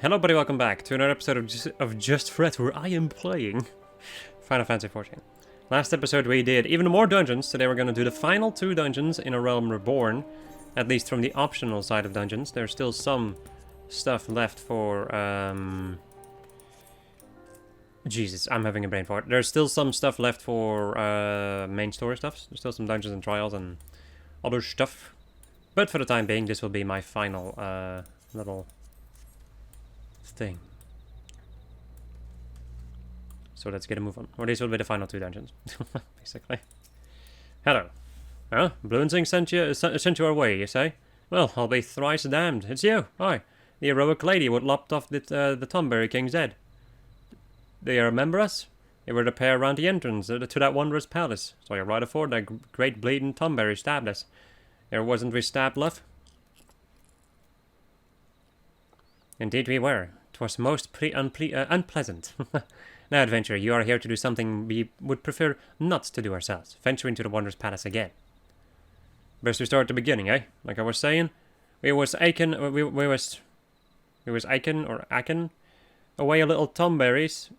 Hello buddy, welcome back to another episode of Just Fret, where I am playing Final Fantasy XIV. Last episode we did even more dungeons. Today we're going to do the final two dungeons in A Realm Reborn. At least from the optional side of dungeons. There's still some stuff left for... Jesus, I'm having a brain fart. There's still some stuff left for main story stuff. There's still some dungeons and trials and other stuff. But for the time being, this will be my final little... thing. So let's get a move on. Or these will be the final two dungeons, basically. Hello. Huh? Bloonsing sent you our way, you say? Well, I'll be thrice damned. It's you. Hi. The heroic lady what lopped off the Tomberry King's head. Do you remember us? We were the pair around the entrance to that wondrous palace. So you're right afore that great bleeding Tomberry stabbed us. There wasn't we stabbed, love? Indeed we were. 'Twas most unpleasant. Now, adventurer, you are here to do something we would prefer not to do ourselves. Venture into the wondrous palace again. Best we start at the beginning, eh? Like I was saying, we was aching away a little Tomberries,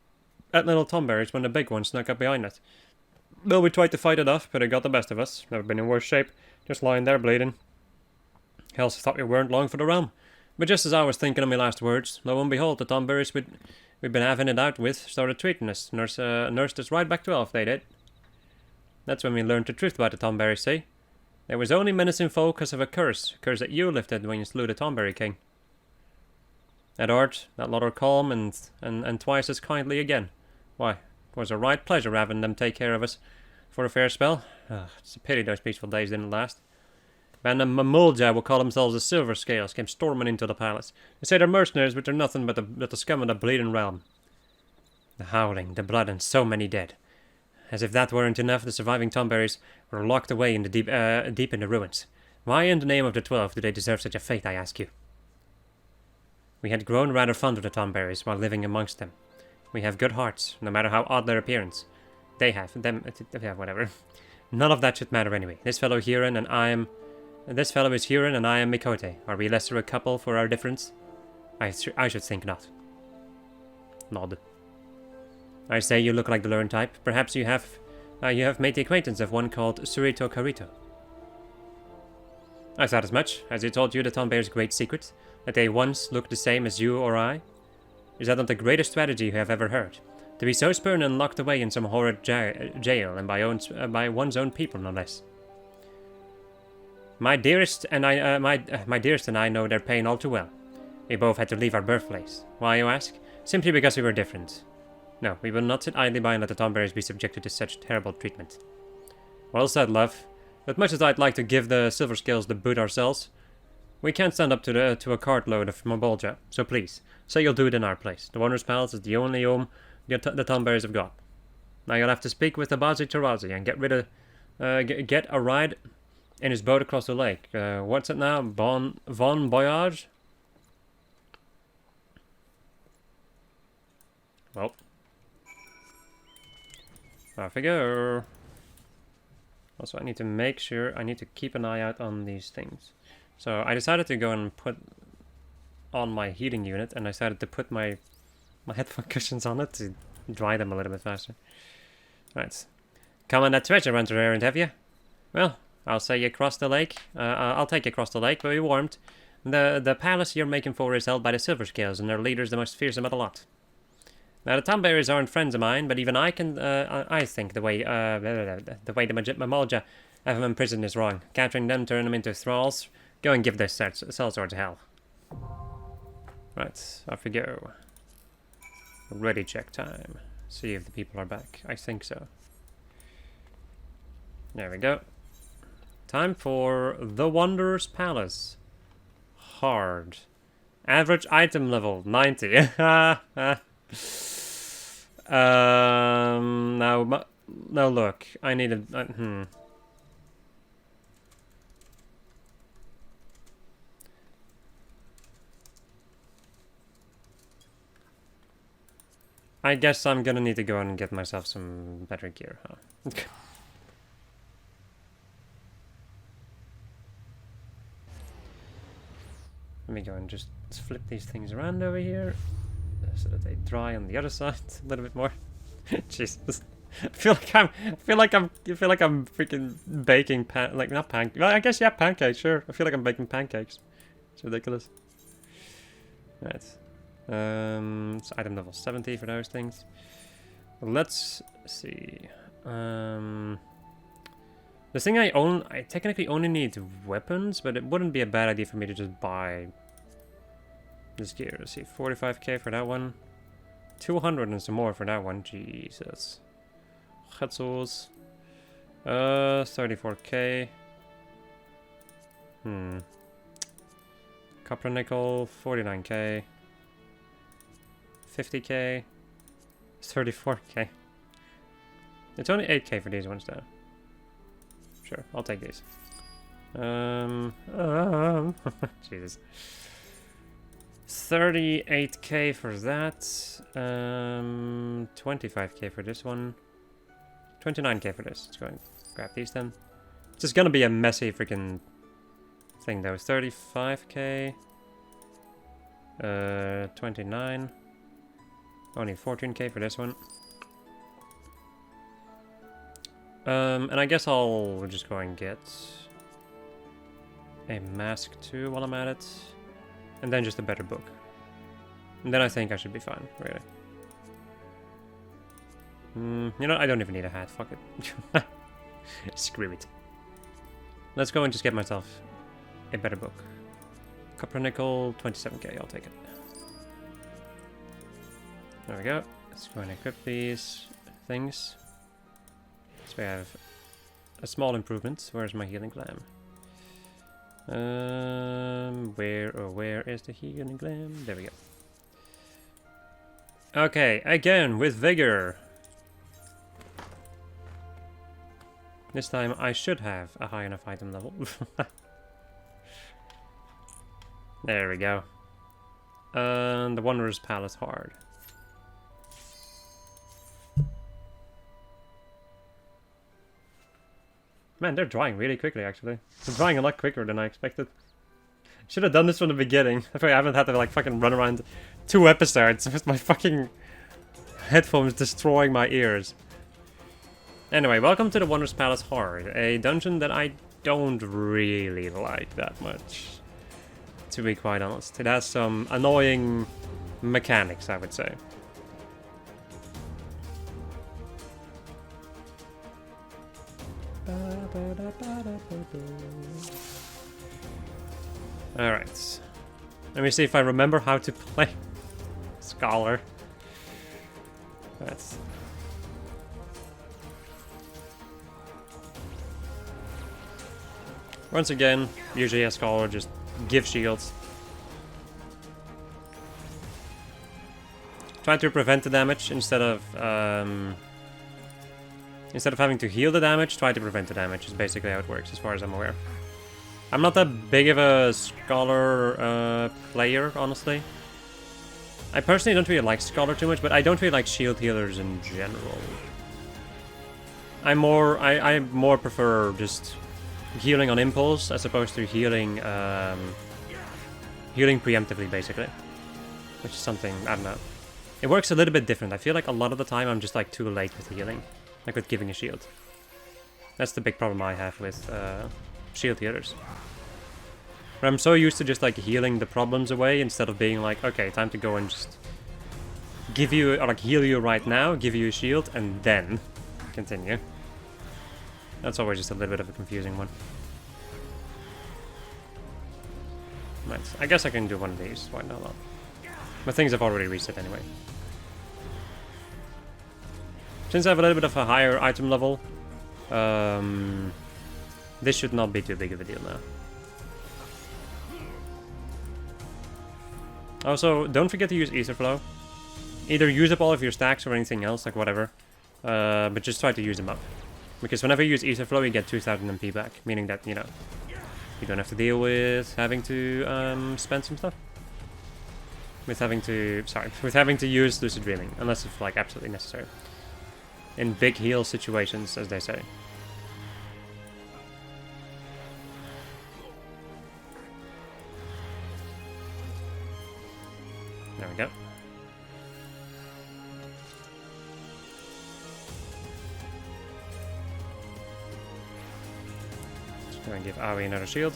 at little Tomberries when the big one snuck up behind us. Well, we tried to fight it off, but it got the best of us. Never been in worse shape, just lying there bleeding. Hells thought we weren't long for the realm. But just as I was thinking of my last words, lo and behold, the Tomberries we'd been having it out with started treating us. Nursed us right back to health, they did. That's when we learned the truth about the Tomberries, see? They was only menacing folk because of a curse that you lifted when you slew the Tomberry King. At art, that lot are calm and twice as kindly again. Why, it was a right pleasure having them take care of us for a fair spell. It's a pity those peaceful days didn't last. And the Mamulja will call themselves the Silver Scales came storming into the palace. They say they're mercenaries, but they're nothing but the scum of the bleeding realm. The howling, the blood, and so many dead. As if that weren't enough, the surviving Tomberries were locked away in the deep in the ruins. Why in the name of the 12 do they deserve such a fate, I ask you? We had grown rather fond of the Tomberries while living amongst them. We have good hearts, no matter how odd their appearance. They have, them, yeah, whatever. None of that should matter anyway. This fellow is Huron and I am Mikote. Are we lesser a couple for our difference? I should think not. Nod. I say you look like the learned type. Perhaps you have made the acquaintance of one called Surito Carito. I thought as much. Has he told you the Tomberry's great secret? That they once looked the same as you or I? Is that not the greatest strategy you have ever heard? To be so spurned and locked away in some horrid jail, and by one's own people, no less. My dearest and I know their pain all too well. We both had to leave our birthplace. Why, you ask? Simply because we were different. No, we will not sit idly by and let the Tomberries be subjected to such terrible treatment. Well said, love. But much as I'd like to give the Silver Scales the boot ourselves, we can't stand up to a cartload of Mabolja. So please, say you'll do it in our place. The Wondrous Palace is the only home the Tomberries have got. Now you'll have to speak with the Bazi Tarazi and get a ride in his boat across the lake. What's it now? Bon Voyage? Well. Off we go. Also, I need to make sure, I need to keep an eye out on these things. So, I decided to go and put on my heating unit, and I decided to put my headphone cushions on it to dry them a little bit faster. Right. Come on that treasure hunter errand, have you? Well, I'll say you cross the lake. I'll take you across the lake, but be warned. The palace you're making for is held by the Silver Scales, and their leader's the most fearsome of the lot. Now, the Tomberries aren't friends of mine, but even I think the way the Mamolja have them imprisoned is wrong. Capturing them, turn them into thralls. Go and give their sellswords hell. Right, off we go. Ready check time. See if the people are back. I think so. There we go. Time for the Wanderer's Palace. Hard. Average item level 90. Now look. I need a. I guess I'm gonna need to go and get myself some better gear, huh? Let me go and just flip these things around over here so that they dry on the other side a little bit more. Jesus. I feel like I'm freaking baking well, I guess yeah, pancakes, sure. I feel like I'm baking pancakes. It's ridiculous. Right. It's item level 70 for those things. Let's see. The thing I own, I technically only need weapons, but it wouldn't be a bad idea for me to just buy this gear. Let's see, 45k for that one. 200 and some more for that one. Jesus. Getzels. 34k. Copper nickel, 49k. 50k. 34k. It's only 8k for these ones though. Sure, I'll take these. Jesus. 38k for that. 25k for this one. 29k for this. Let's go and grab these then. It's just gonna be a messy freaking thing though. 35k. 29. Only 14k for this one. And I guess I'll just go and get a mask too while I'm at it. And then just a better book. And then I think I should be fine, really. You know, I don't even need a hat, fuck it. Screw it. Let's go and just get myself a better book. Copper nickel, 27k, I'll take it. There we go. Let's go and equip these things. So we have a small improvement. Where's my healing glam? Where is the healing glam? There we go. Okay, again with vigor. This time I should have a high enough item level. There we go. And the Wanderer's Palace hard. Man, they're drying really quickly, actually. They're drying a lot quicker than I expected. Should have done this from the beginning. I haven't had to, like, fucking run around 2 episodes with my fucking headphones destroying my ears. Anyway, welcome to the Wanderer's Palace Hard, a dungeon that I don't really like that much, to be quite honest. It has some annoying mechanics, I would say. Alright. Let me see if I remember how to play Scholar. That's... Once again, usually a Scholar just gives shields. Try to prevent the damage instead of having to heal the damage, try to prevent the damage is basically how it works, as far as I'm aware. I'm not that big of a Scholar player, honestly. I personally don't really like Scholar too much, but I don't really like shield healers in general. I more prefer just healing on impulse as opposed to healing healing preemptively, basically. Which is something, I don't know. It works a little bit different. I feel like a lot of the time I'm just like too late with healing. Like with giving a shield. That's the big problem I have with shield healers. But I'm so used to just like healing the problems away instead of being like, okay, time to go and just give you, or like heal you right now, give you a shield, and then continue. That's always just a little bit of a confusing one. Right, I guess I can do one of these, why not? My things have already reset anyway. Since I have a little bit of a higher item level, this should not be too big of a deal now. Also, don't forget to use Ether Flow. Either use up all of your stacks or anything else, like whatever. But just try to use them up. Because whenever you use Ether Flow, you get 2000 MP back. Meaning that, you know, you don't have to deal with having to spend some stuff. With having to use Lucid Dreaming. Unless it's like absolutely necessary. In big heal situations, as they say. There we go. Just gonna give Aoi another shield.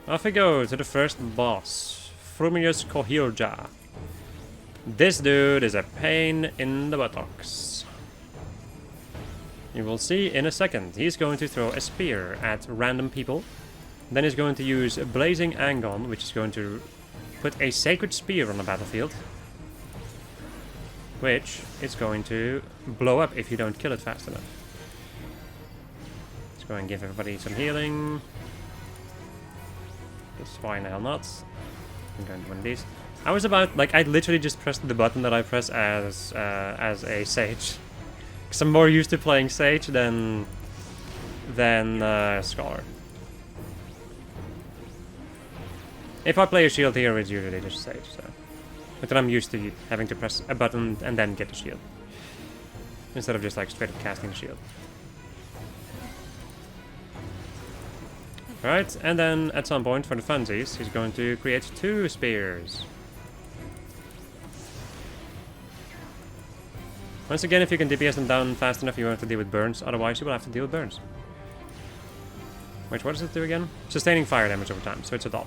Off we go to the first boss, Frumius Kohirja. This dude is a pain in the buttocks. You will see in a second. He's going to throw a spear at random people. Then he's going to use Blazing Angon, which is going to put a sacred spear on the battlefield. Which is going to blow up if you don't kill it fast enough. Let's go and give everybody some healing. Just why in the hell not? I'm going to one of these. I was about, like, I literally just pressed the button that I press as a Sage. Because I'm more used to playing Sage than Scholar. If I play a shield here, it's usually just Sage, so. But then I'm used to having to press a button and then get the shield. Instead of just, like, straight up casting the shield. Alright, and then at some point for the funsies, he's going to create 2 spears. Once again, if you can DPS them down fast enough, you won't have to deal with burns. Otherwise, you will have to deal with burns. Wait, what does it do again? Sustaining fire damage over time, so it's a dot.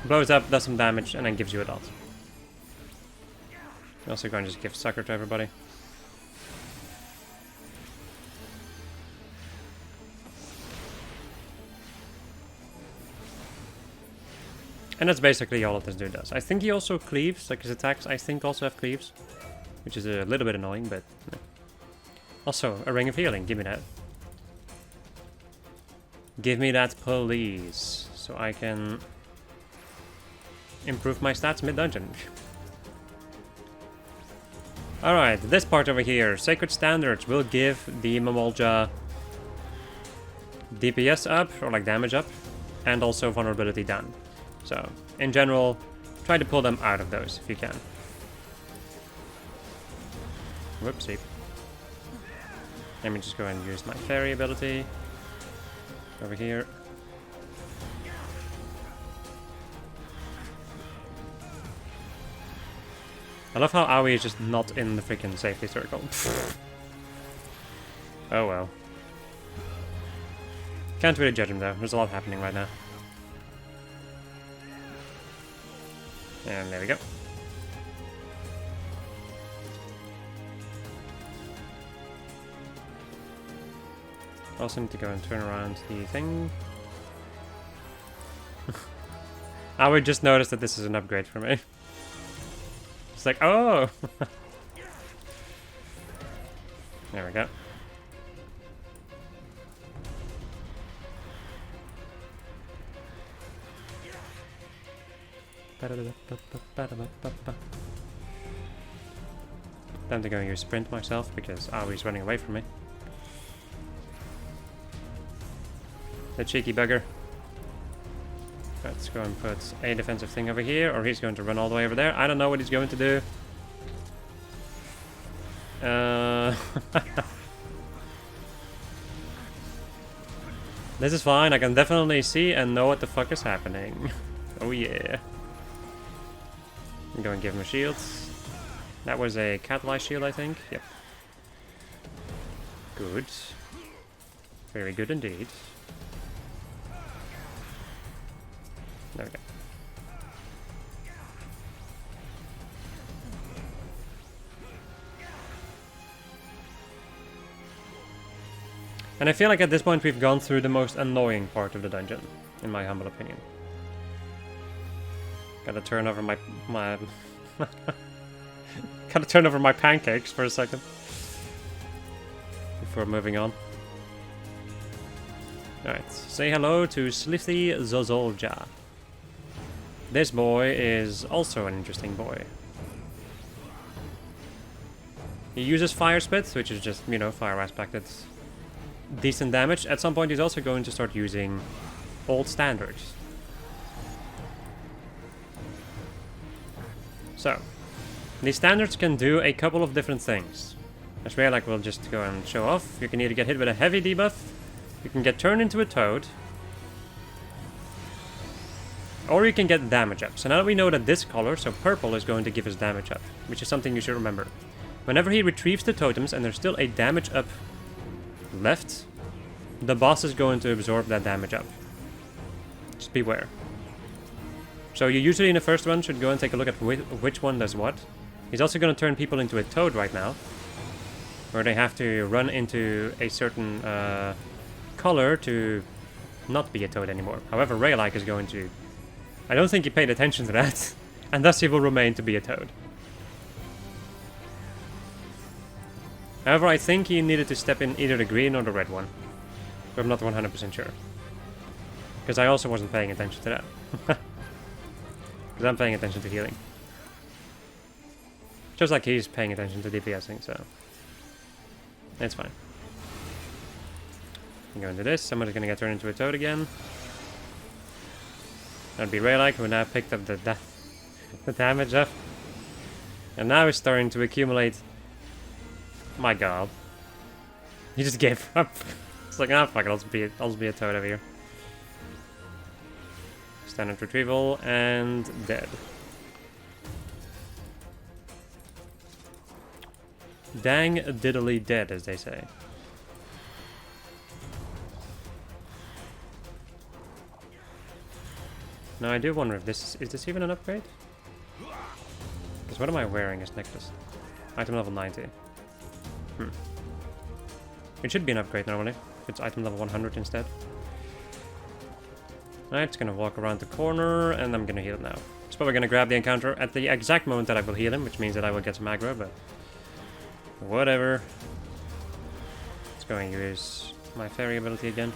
Blows up, does some damage, and then gives you a dot. I'm also going to just give sucker to everybody. And that's basically all that this dude does. I think he also cleaves, like his attacks I think also have cleaves. Which is a little bit annoying, but... No. Also, a ring of healing, give me that. Give me that, please. So I can... improve my stats mid-dungeon. Alright, this part over here. Sacred Standards will give the Mamolja DPS up, or like damage up, and also vulnerability down. So, in general, try to pull them out of those if you can. Whoopsie. Let me just go and use my fairy ability. Over here. I love how Aoi is just not in the freaking safety circle. Oh well. Can't really judge him though, there's a lot happening right now. And there we go. Also need to go and turn around the thing. I would just notice that this is an upgrade for me. It's like, oh! There we go. Time to go and use sprint myself because Aoi's running away from me. The cheeky bugger. Let's go and put a defensive thing over here, or he's going to run all the way over there. I don't know what he's going to do. This is fine, I can definitely see and know what the fuck is happening. Oh yeah. I'm going to give him a shield. That was a catalyzed shield, I think. Yep. Good. Very good indeed. There we go. And I feel like at this point we've gone through the most annoying part of the dungeon, in my humble opinion. Gotta turn over my gotta turn over my pancakes for a second before moving on. Alright, say hello to Slithy Zozolja. This boy is also an interesting boy. He uses Fire Spit, which is just, you know, fire aspect. It's decent damage. At some point he's also going to start using old standards. So, these standards can do a couple of different things. I swear, like, we'll just go and show off. You can either get hit with a heavy debuff, you can get turned into a toad, Or you can get damage up. So now that we know that this color, so purple, is going to give us damage up, which is something you should remember. Whenever he retrieves the totems and there's still a damage up left, the boss is going to absorb that damage up. Just beware. So you usually in the first one should go and take a look at which one does what. He's also going to turn people into a toad right now, where they have to run into a certain color to not be a toad anymore. However, Raylike is going to... I don't think he paid attention to that, and thus he will remain to be a toad. However, I think he needed to step in either the green or the red one. But I'm not 100% sure. Because I also wasn't paying attention to that. Because I'm paying attention to healing. Just like he's paying attention to DPSing, so... it's fine. I'm going to this. Somebody's going to get turned into a toad again. That'd be Raylike, who now picked up the damage up. And now it's starting to accumulate. My god. He just gave up. It's like, ah, fuck it, I'll just be a toad over here. Standard retrieval, and dead. Dang diddly dead, as they say. Now I do wonder if this is this even an upgrade? Because what am I wearing as necklace? Item level 90. It should be an upgrade normally, if it's item level 100 instead. Alright, it's gonna walk around the corner, and I'm gonna heal it now. So we're gonna grab the encounter at the exact moment that I will heal him, which means that I will get some aggro, but... whatever. Let's go and use my fairy ability again.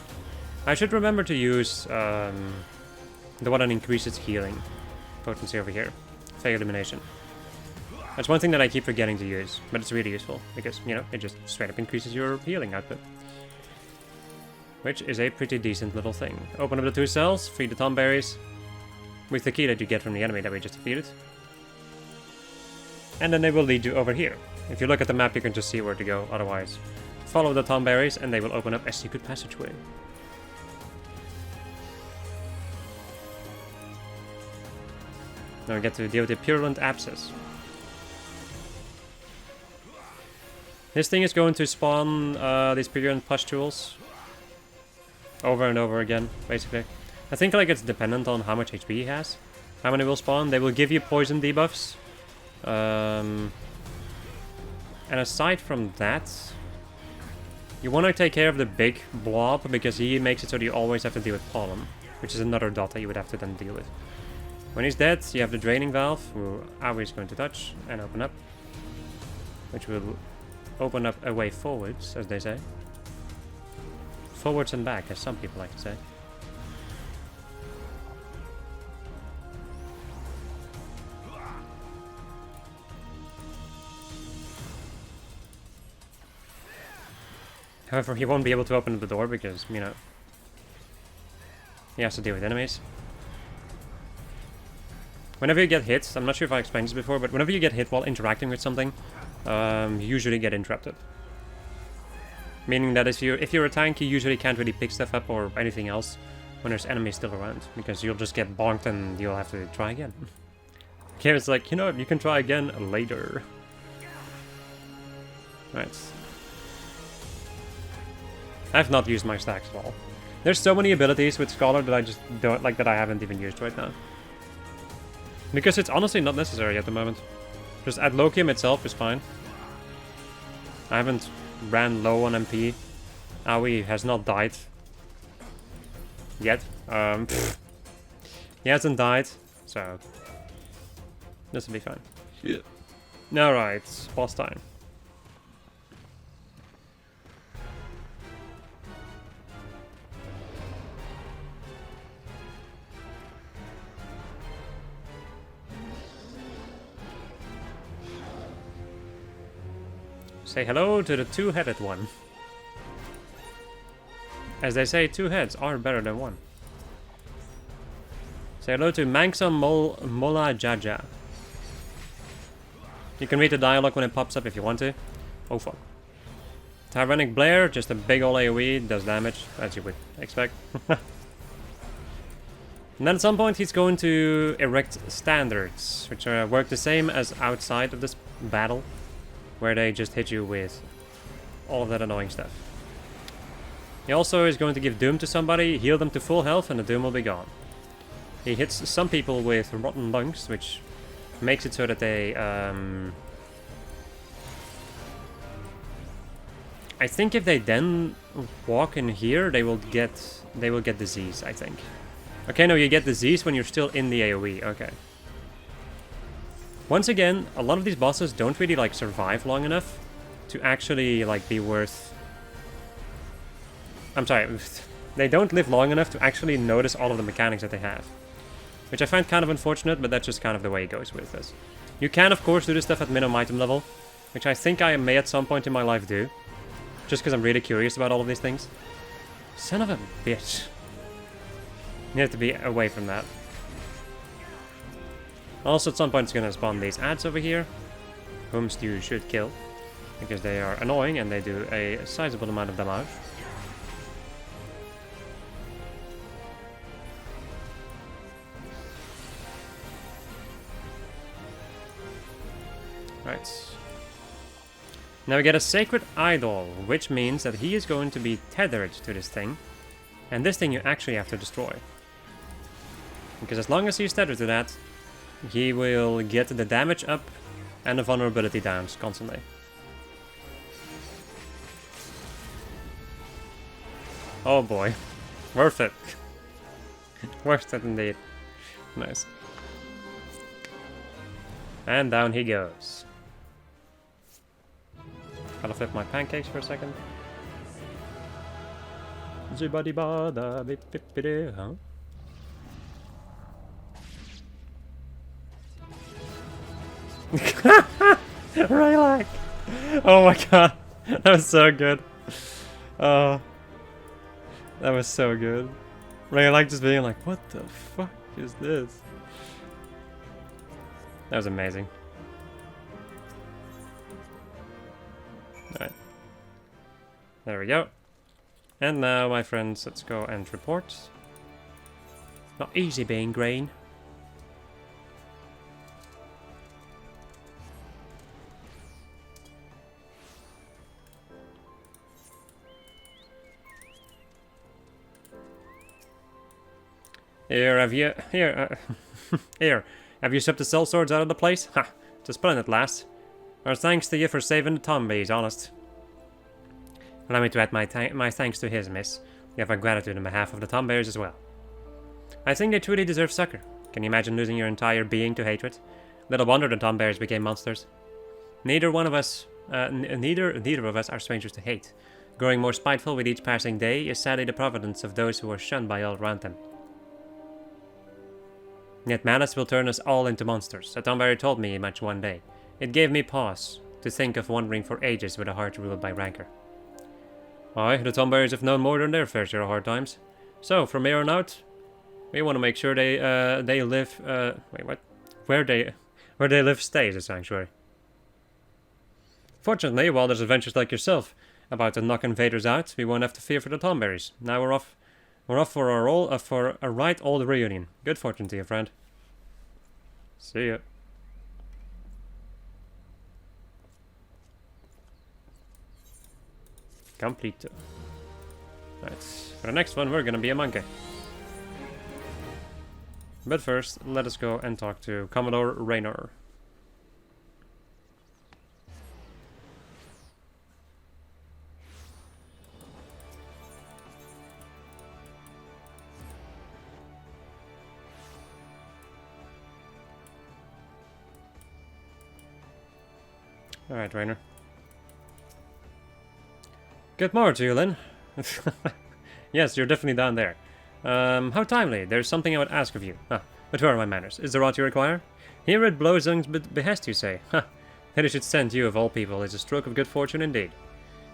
I should remember to use the one that increases healing potency over here. Fey Illumination. That's one thing that I keep forgetting to use, but it's really useful, because, you know, it just straight up increases your healing output. Which is a pretty decent little thing. Open up the 2 cells, feed the Tom Berries, with the key that you get from the enemy that we just defeated. And then they will lead you over here. If you look at the map, you can just see where to go, otherwise follow the Tom Berries, and they will open up a secret passageway. Now we get to deal with the Purulent Abscess. This thing is going to spawn these Purulent pustules over and over again, basically. I think like it's dependent on how much HP he has, how many will spawn. They will give you poison debuffs. And aside from that, you want to take care of the big blob, because he makes it so that you always have to deal with pollen, which is another dot that you would have to then deal with. When he's dead, you have the draining valve, who Aoi is going to touch and open up, which will open up a way forwards, as they say. Forwards and back, as some people like to say. However, he won't be able to open the door because, you know, he has to deal with enemies. Whenever you get hit, I'm not sure if I explained this before, but whenever you get hit while interacting with something, you usually get interrupted. Meaning that if you're a tank, you usually can't really pick stuff up or anything else when there's enemies still around, because you'll just get bonked and you'll have to try again. Here it's like, you know what, you can try again later. Right. I've not used my stacks at all. There's so many abilities with Scholar that I just don't like, that I haven't even used right now. Because it's honestly not necessary at the moment. Just Adloquium itself is fine. I haven't ran low on MP. Aoi has not died. Yet. He hasn't died, so this will be fine. Yeah. Alright, boss time. Say hello to the two-headed one. As they say, 2 heads are better than 1. Say hello to Manxa Mola Jaja. You can read the dialogue when it pops up if you want to. Oh fuck. Tyrannic Blair, just a big ol' AoE, does damage, as you would expect. And then at some point he's going to erect standards, which work the same as outside of this battle, where they just hit you with all of that annoying stuff. He also is going to give Doom to somebody, heal them to full health, and the Doom will be gone. He hits some people with rotten lungs, which makes it so that they... I think if they then walk in here, they will get disease, I think. Okay, no, you get disease when you're still in the AoE, okay. Once again, a lot of these bosses don't really, like, survive long enough to actually, like, be worth... I'm sorry, they don't live long enough to actually notice all of the mechanics that they have. Which I find kind of unfortunate, but that's just kind of the way it goes with this. You can, of course, do this stuff at minimum item level, which I think I may at some point in my life do. Just because I'm really curious about all of these things. Son of a bitch. You have to be away from that. Also, at some point it's going to spawn these ads over here, whomst you should kill, because they are annoying and they do a sizable amount of damage. Right. Now we get a sacred idol, which means that he is going to be tethered to this thing, and this thing you actually have to destroy. Because as long as he's tethered to that, he will get the damage up and the vulnerability down constantly. Oh boy. Worth it. Worth it indeed. Nice. And down he goes. Gotta flip my pancakes for a second. Huh? Raylac! Oh my god, that was so good. Oh, that was so good. Raylac just being like, what the fuck is this? That was amazing. Alright. There we go. And now, my friends, let's go and report. Not easy being green. Here, have you... Here, here. Have you shipped the cell swords out of the place? Ha! It's a splendid last. Our thanks to you for saving the Tombies, honest. Allow me to add my thanks to his, miss. We have our gratitude on behalf of the Tombears as well. I think they truly deserve succor. Can you imagine losing your entire being to hatred? Little wonder the Tombears became monsters. Neither of us are strangers to hate. Growing more spiteful with each passing day is sadly the providence of those who are shunned by all around them. Yet malice will turn us all into monsters. A Tombear told me much one day. It gave me pause to think of wandering for ages with a heart ruled by rancor. Aye, the Tombears have known more than their fair share of hard times. So, from here on out, we want to make sure they live, wait, what? Where they live stays a sanctuary. Fortunately, while there's adventures like yourself about to knock invaders out, we won't have to fear for the Tomberries. Now we're off for a right old reunion. Good fortune to you, friend. See ya. Complete. Right, for the next one we're gonna be a monkey. But first, let us go and talk to Commodore Raynor. Alright, Raynor. Good morning to you, Lynn. Yes, you're definitely down there. How timely. There's something I would ask of you. Ah, but where are my manners? Is there aught you require? Here at Blowzung's behest, you say? Ha! That he should send you, of all people, is a stroke of good fortune indeed.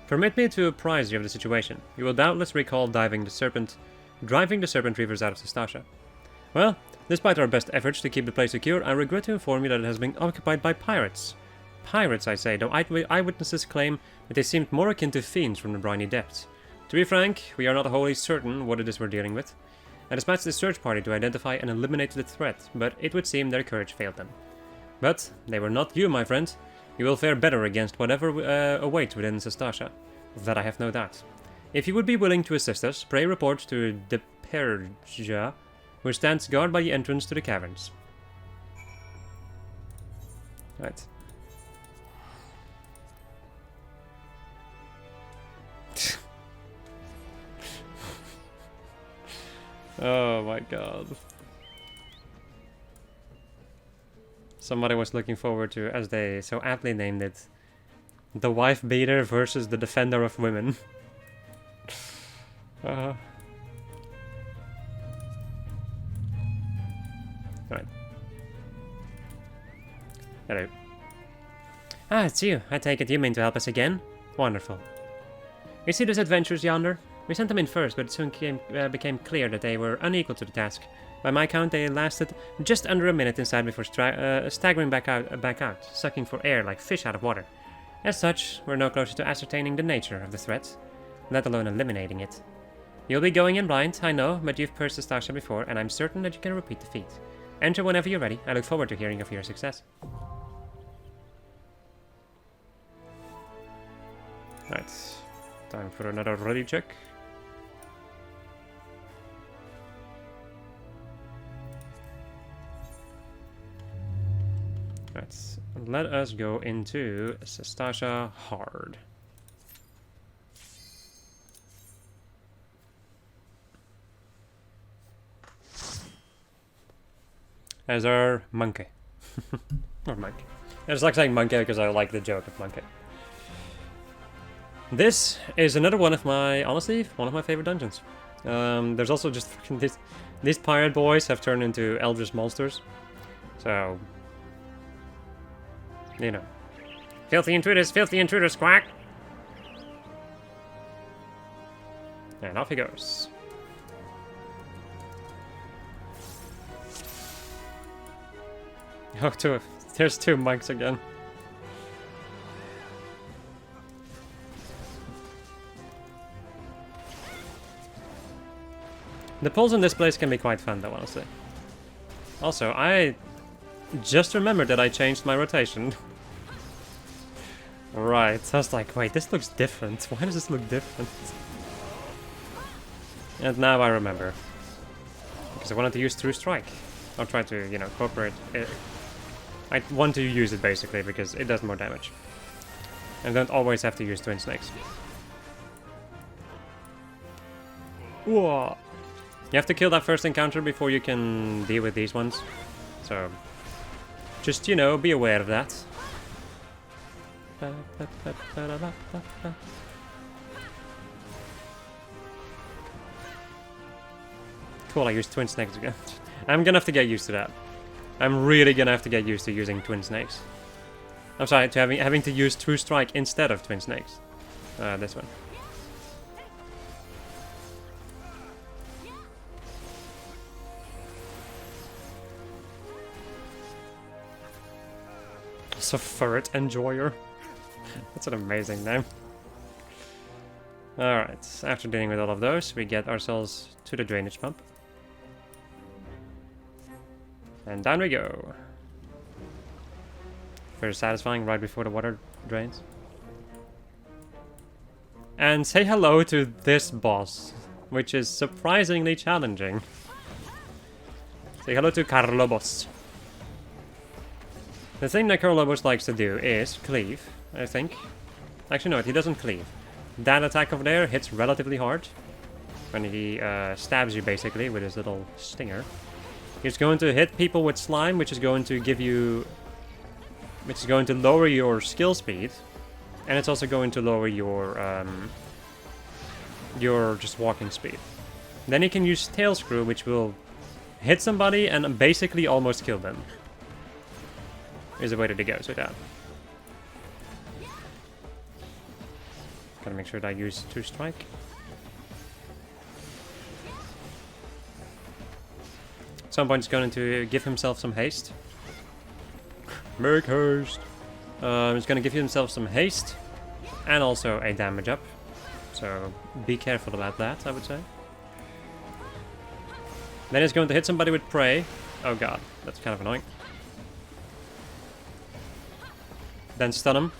Permit me to apprise you of the situation. You will doubtless recall driving the Serpent Reavers out of Sestasha. Well, despite our best efforts to keep the place secure, I regret to inform you that it has been occupied by pirates. Pirates, I say, though eyewitnesses claim that they seemed more akin to fiends from the briny depths. To be frank, we are not wholly certain what it is we're dealing with. I dispatched a search party to identify and eliminate the threat, but it would seem their courage failed them. But they were not you, my friend. You will fare better against whatever awaits within Sestasha. Of that I have no doubt. If you would be willing to assist us, pray report to the Perja, who stands guard by the entrance to the caverns. Right. Oh my god. Somebody was looking forward to, as they so aptly named it, the wife beater versus the defender of women. Right. Hello. Ah, it's you. I take it you mean to help us again? Wonderful. You see those adventurers yonder? We sent them in first, but it soon became clear that they were unequal to the task. By my count, they lasted just under a minute inside before staggering back out, sucking for air like fish out of water. As such, we're no closer to ascertaining the nature of the threat, let alone eliminating it. You'll be going in blind, I know, but you've purged Sestasha before, and I'm certain that you can repeat the feat. Enter whenever you're ready. I look forward to hearing of your success. Right. Time for another ready check. Right. Let us go into Sestasha Hard. As our monkey. Or monkey. I just like saying monkey because I like the joke of monkey. This is another one of my, honestly, one of my favorite dungeons. There's also just fucking these pirate boys have turned into eldritch monsters. So, you know. Filthy intruders, quack! And off he goes. Oh, there's two monks again. The pulls in this place can be quite fun though, honestly. Also, I just remembered that I changed my rotation. Right, I was like, wait, this looks different. Why does this look different? And now I remember. Because I wanted to use True Strike. I'll try to, you know, incorporate it. I want to use it basically because it does more damage. And don't always have to use Twin Snakes. Whoa. You have to kill that first encounter before you can deal with these ones. So, just, you know, be aware of that. Cool, I used Twin Snakes again. I'm gonna have to get used to that. I'm really gonna have to get used to using Twin Snakes. I'm sorry, to having to use True Strike instead of Twin Snakes. This one. Also, Ferret Enjoyer. That's an amazing name. Alright, after dealing with all of those, we get ourselves to the drainage pump. And down we go. Very satisfying right before the water drains. And say hello to this boss, which is surprisingly challenging. Say hello to Carlobos. The thing that Carlobos likes to do is cleave, I think. Actually, no, he doesn't cleave. That attack over there hits relatively hard. When he stabs you, basically, with his little stinger. He's going to hit people with slime, which is going to give you... which is going to lower your skill speed. And it's also going to lower your just walking speed. Then he can use Tail Screw, which will hit somebody and basically almost kill them. Is the way to go, so that. Gotta make sure that I use True Strike. At some point he's going to give himself some haste. Make haste! He's going to give himself some haste. And also a damage up. So be careful about that, I would say. Then he's going to hit somebody with prey. Oh god, that's kind of annoying. Then stun him.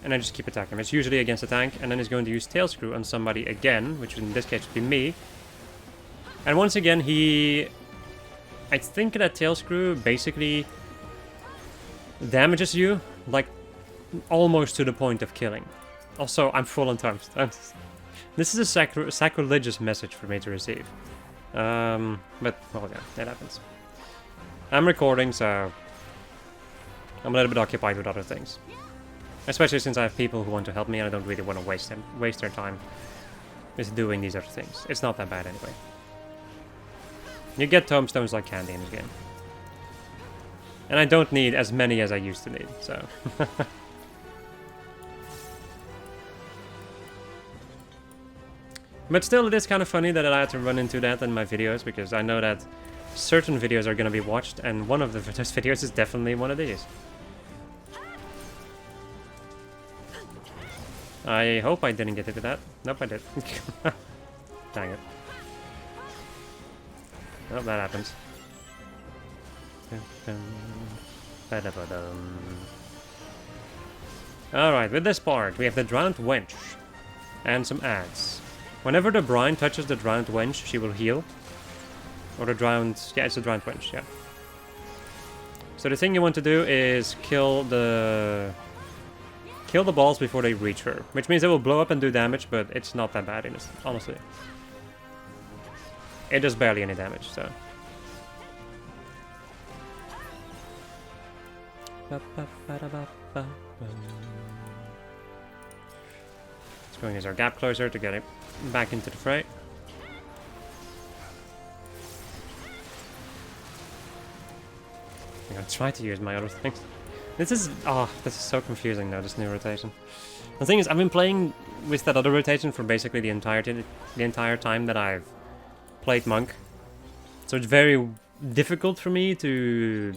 And then just keep attacking him. It's usually against a tank. And then he's going to use tail screw on somebody again, which in this case would be me. And once again, I think that tail screw basically damages you, like, almost to the point of killing. Also, I'm full on time. This is a sacrilegious message for me to receive. But, well, yeah, that happens. I'm recording, so I'm a little bit occupied with other things. Especially since I have people who want to help me and I don't really want to waste their time with doing these other things. It's not that bad anyway. You get tomestones like candy in this game. And I don't need as many as I used to need, so... But still, it is kind of funny that I had to run into that in my videos, because I know that certain videos are going to be watched, and one of those videos is definitely one of these. I hope I didn't get into that. Nope, I did. Dang it. Oh, that happens. Alright, with this part, we have the drowned wench. And some ads. Whenever the brine touches the drowned wench, she will heal. Or the drowned... yeah, it's the drowned wench, yeah. So the thing you want to do is kill the balls before they reach her. Which means they will blow up and do damage, but it's not that bad, honestly. It does barely any damage, so... Let's go and use our gap closer to get it back into the fray. I'm gonna try to use my other things. This is so confusing now, this new rotation. The thing is, I've been playing with that other rotation for basically the entire time that I've played Monk. So it's very difficult for me to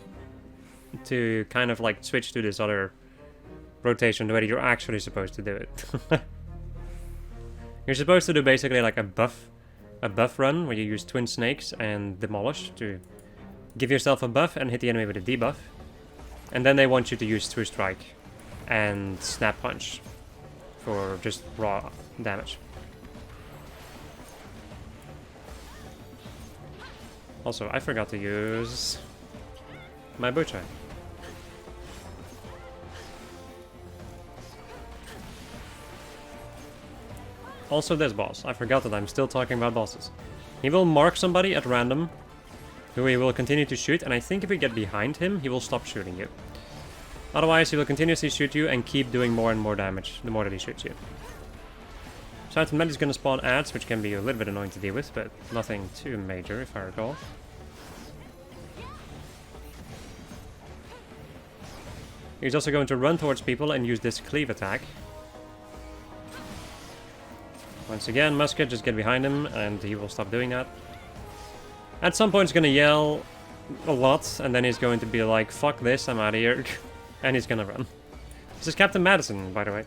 kind of like switch to this other rotation the way that you're actually supposed to do it. You're supposed to do basically like a buff run where you use Twin Snakes and Demolish to give yourself a buff and hit the enemy with a debuff. And then they want you to use True Strike and Snap Punch for just raw damage. Also, I forgot to use my butcher. Also this boss. I forgot that I'm still talking about bosses. He will mark somebody at random, who he will continue to shoot, and I think if we get behind him, he will stop shooting you. Otherwise, he will continuously shoot you and keep doing more and more damage the more that he shoots you. Aside from that, he's going to spawn ads, which can be a little bit annoying to deal with, but nothing too major, if I recall. He's also going to run towards people and use this cleave attack. Once again, Musket, just get behind him, and he will stop doing that. At some point, he's going to yell a lot, and then he's going to be like, fuck this, I'm out of here. And he's going to run. This is Captain Madison, by the way.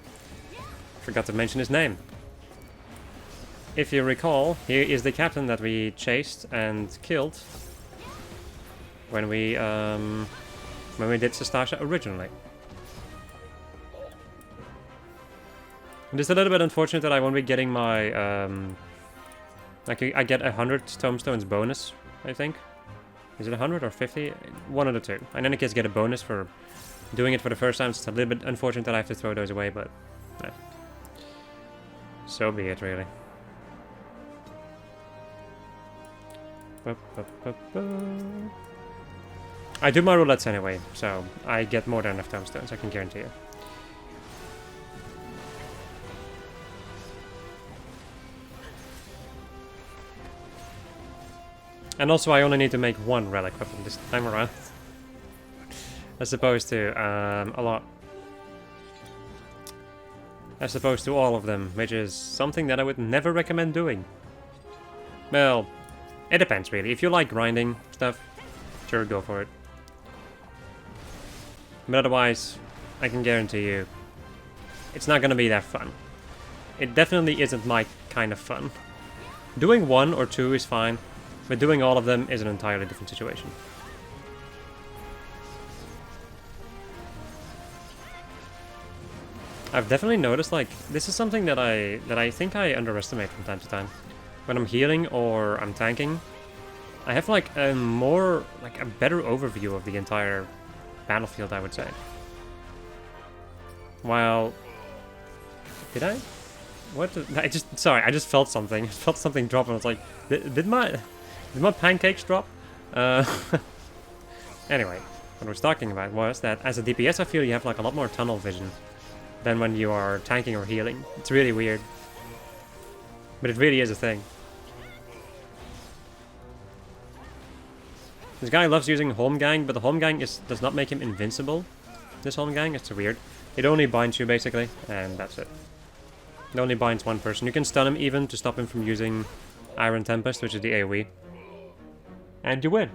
Forgot to mention his name. If you recall, he is the captain that we chased and killed when we did Sastasha originally. It is a little bit unfortunate that I won't be getting my, like, I get 100 tomestones bonus, I think. Is it 100 or 50? One of the two. And then the kids get a bonus for doing it for the first time, so it's a little bit unfortunate that I have to throw those away, but... yeah. So be it, really. I do my roulettes anyway, so I get more than enough tomestones, I can guarantee you. And also I only need to make one relic weapon this time around. As opposed to a lot. As opposed to all of them, which is something that I would never recommend doing. Well, it depends really. If you like grinding stuff, sure, go for it. But otherwise, I can guarantee you, it's not gonna be that fun. It definitely isn't my kind of fun. Doing one or two is fine. But doing all of them is an entirely different situation. I've definitely noticed, like, this is something that I think I underestimate from time to time. When I'm healing or I'm tanking, I have like a better overview of the entire battlefield, I would say. While, did I? What? I just felt something. I felt something drop, and I was like, did my pancakes drop? Anyway, what I was talking about was that as a DPS, I feel you have like a lot more tunnel vision than when you are tanking or healing. It's really weird, but it really is a thing. This guy loves using Holmgang, but the Holmgang does not make him invincible. This Holmgang, it's weird. It only binds you, basically, and that's it. It only binds one person. You can stun him even to stop him from using Iron Tempest, which is the AoE. And you win.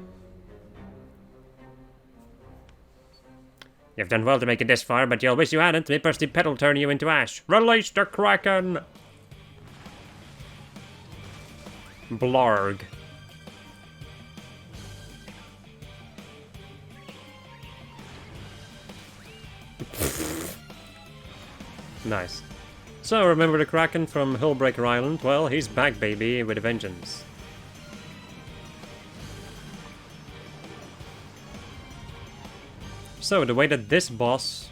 You've done well to make it this far, but you'll wish you hadn't. Me Percy Petal turn you into ash. Release the Kraken! Blarg. Nice. So, remember the Kraken from Hullbreaker Island? Well, he's back, baby, with a vengeance. So, the way that this boss...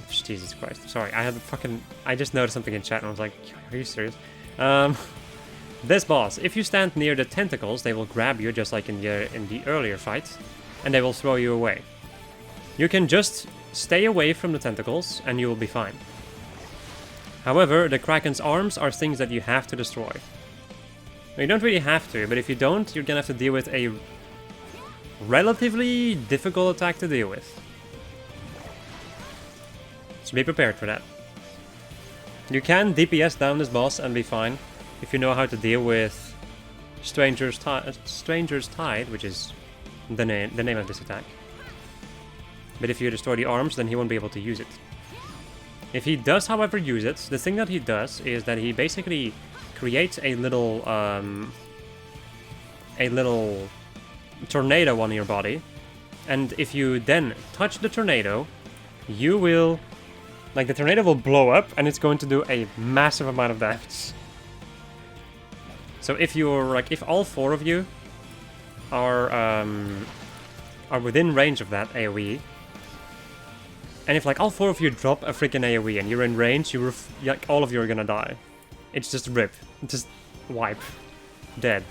Jesus Christ. Sorry, I just noticed something in chat and I was like, are you serious? This boss, if you stand near the tentacles, they will grab you just like in the earlier fight, and they will throw you away. You can just stay away from the tentacles and you will be fine. However, the Kraken's arms are things that you have to destroy. You don't really have to, but if you don't, you're gonna have to deal with a relatively difficult attack to deal with. So be prepared for that. You can DPS down this boss and be fine if you know how to deal with Stranger's Tide, which is the name of this attack. But if you destroy the arms, then he won't be able to use it. If he does, however, use it, the thing that he does is that he basically creates a little tornado on your body, and if you then touch the tornado, you will, like, the tornado will blow up, and it's going to do a massive amount of damage. So if you're like, if all four of you are within range of that AoE, and if like all four of you drop a freaking AoE and you're in range, like all of you are gonna die. It's just rip, just wipe, dead.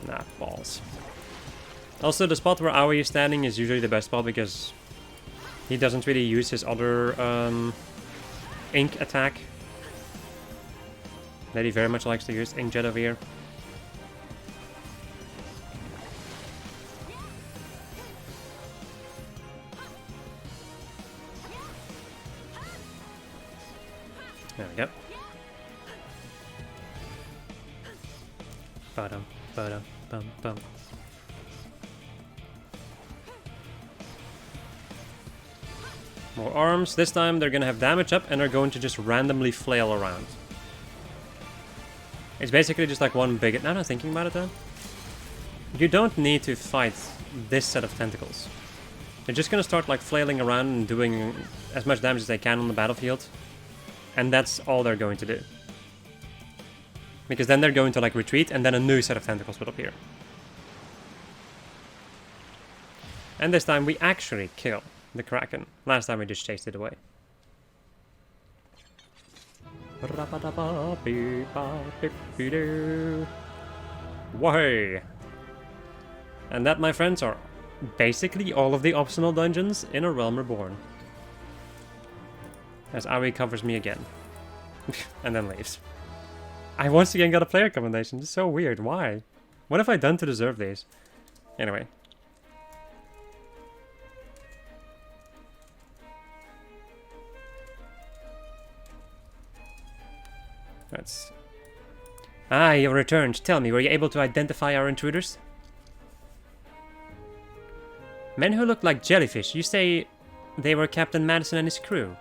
Nah, balls. Also, the spot where Aoi is standing is usually the best spot because he doesn't really use his other ink attack that he very much likes to use. Inkjet over here. There we go. Ba-dum, ba-dum, bum, bum. More arms. This time they're gonna have damage up and they're going to just randomly flail around. It's basically just like one big... Now that I'm thinking about it though, you don't need to fight this set of tentacles. They're just gonna start like flailing around and doing as much damage as they can on the battlefield. And that's all they're going to do. Because then they're going to like retreat and then a new set of tentacles will appear. And this time we actually kill the Kraken. Last time we just chased it away. Why? And that, my friends, are basically all of the optional dungeons in A Realm Reborn. As Aoi covers me again. And then leaves. I once again got a player commendation. It's so weird. Why? What have I done to deserve these? Anyway. That's... Ah, you returned. Tell me, were you able to identify our intruders? Men who looked like jellyfish. You say they were Captain Madison and his crew.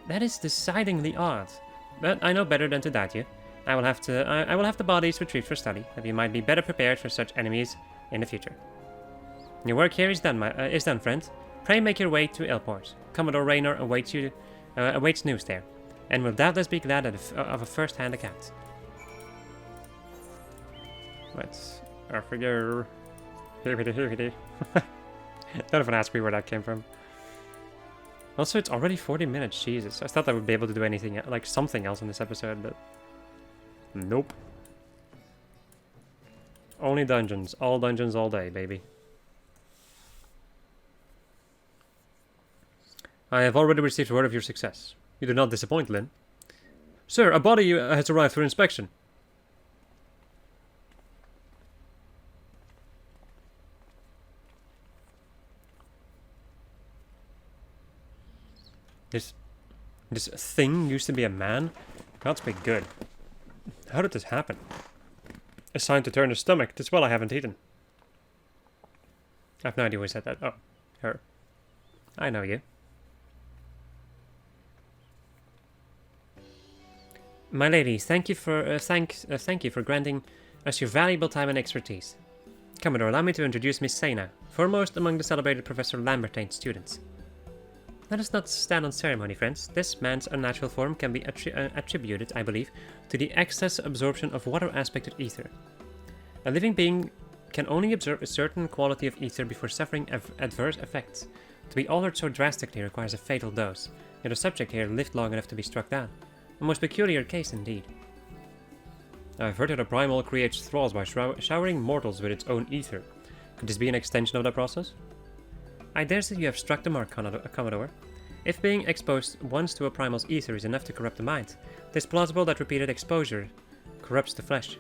That is decidedly odd. But I know better than to doubt you. I will have the bodies retrieved for study, that we might be better prepared for such enemies in the future. Your work here is done, friend. Pray make your way to Ilport. Commodore Raynor awaits news there, and will doubtless be glad of a first-hand account. Let's figure. Don't even ask me where that came from. Also, it's already 40 minutes. Jesus, I thought I would be able to do anything like something else in this episode, but nope. Only dungeons, all day, baby. I have already received word of your success. You do not disappoint, Lynn. Sir, a body has arrived for inspection. This thing used to be a man? Godspeed good. How did this happen? A sign to turn the stomach. Tis well I haven't eaten. I have no idea who said that. Oh, her. I know you. My lady, thank you for granting us your valuable time and expertise. Commodore, allow me to introduce Miss Sena, foremost among the celebrated Professor Lambertain's students. Let us not stand on ceremony, friends. This man's unnatural form can be attributed, I believe, to the excess absorption of water aspect of ether. A living being can only absorb a certain quality of ether before suffering adverse effects. To be altered so drastically requires a fatal dose, yet the subject here lived long enough to be struck down. A most peculiar case indeed. I've heard that a primal creates thralls by showering mortals with its own ether. Could this be an extension of that process? I dare say you have struck the mark, Commodore. If being exposed once to a primal's ether is enough to corrupt the mind, it is plausible that repeated exposure corrupts the flesh.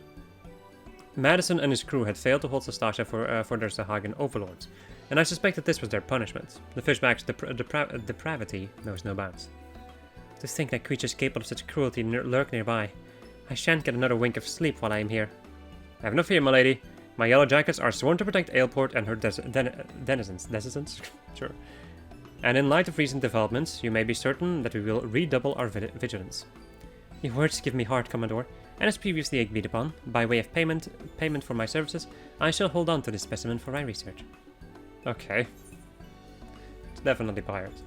Madison and his crew had failed to hold Sastasha for their Sahagan overlords, and I suspect that this was their punishment. The fishback's depravity knows no bounds. To think that creatures capable of such cruelty lurk nearby. I shan't get another wink of sleep while I am here. Have no fear, my lady. My yellow jackets are sworn to protect Ailport and her denizens. Sure. And in light of recent developments, you may be certain that we will redouble our vigilance. Your words give me heart, Commodore, and as previously agreed upon, by way of payment for my services, I shall hold on to this specimen for my research. Okay. It's definitely pirate.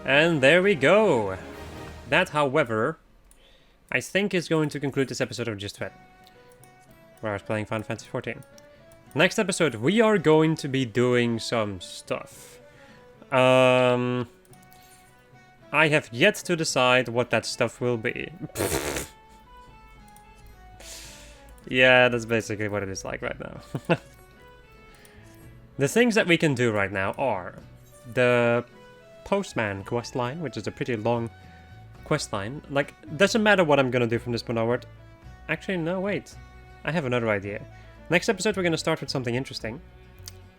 And there we go. That, however, I think is going to conclude this episode of Just Fed, where I was playing Final Fantasy XIV. Next episode, we are going to be doing some stuff. I have yet to decide what that stuff will be. Yeah, that's basically what it is like right now. The things that we can do right now are the Postman questline, which is a pretty long questline. Like, doesn't matter what I'm gonna do from this point onward. Actually, no, wait. I have another idea. Next episode, we're gonna start with something interesting.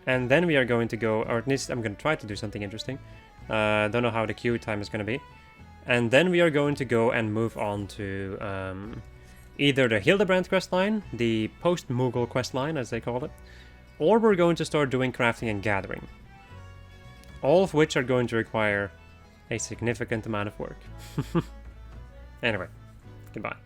And then we are going to go, or at least I'm gonna try to do something interesting. Don't know how the queue time is gonna be. And then we are going to go and move on to either the Hildebrand questline, the post-Moogle questline, as they call it, or we're going to start doing crafting and gathering. All of which are going to require a significant amount of work. Anyway, goodbye.